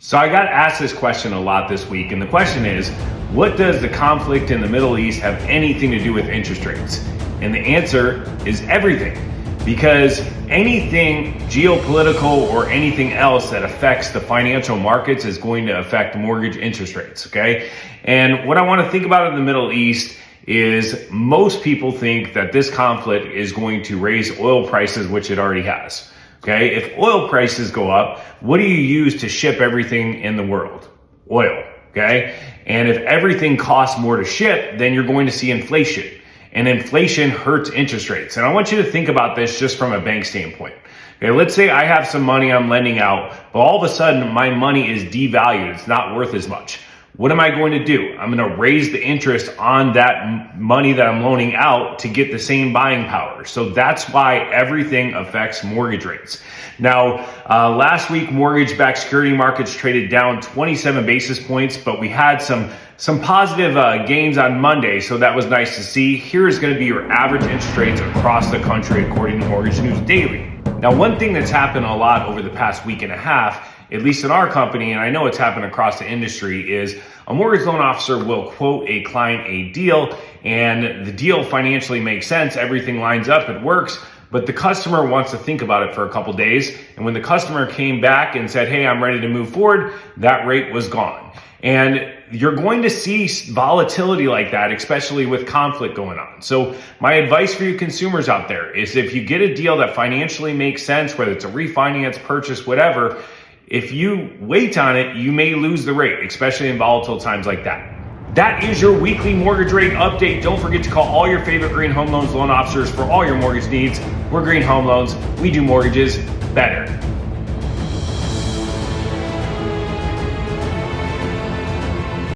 So I got asked this question a lot this week, and the question is, what does the conflict in the Middle East have anything to do with interest rates? And the answer is everything, because anything geopolitical or anything else that affects the financial markets is going to affect mortgage interest rates, okay? And what I want to think about in the Middle East is most people think that this conflict is going to raise oil prices, which it already has. Okay, if oil prices go up, what do you use to ship everything in the world? Oil, okay? And if everything costs more to ship, then you're going to see inflation. And inflation hurts interest rates. And I want you to think about this just from a bank standpoint. Okay, let's say I have some money I'm lending out, but all of a sudden my money is devalued. It's not worth as much. What am I going to do? I'm going to raise the interest on that money that I'm loaning out to get the same buying power. So that's why everything affects mortgage rates. Now, last week, mortgage-backed security markets traded down 27 basis points, but we had some positive gains on Monday, so that was nice to see. Here is going to be your average interest rates across the country according to Mortgage News Daily. Now, one thing that's happened a lot over the past week and a half, at least in our company, and I know it's happened across the industry, is a mortgage loan officer will quote a client a deal, and the deal financially makes sense, everything lines up, it works, but the customer wants to think about it for a couple days, and when the customer came back and said, hey, I'm ready to move forward, that rate was gone. And you're going to see volatility like that, especially with conflict going on. So my advice for you consumers out there is if you get a deal that financially makes sense, whether it's a refinance, purchase, whatever, if you wait on it, you may lose the rate, especially in volatile times like that. That is your weekly mortgage rate update. Don't forget to call all your favorite Green Home Loans loan officers for all your mortgage needs. We're Green Home Loans. We do mortgages better.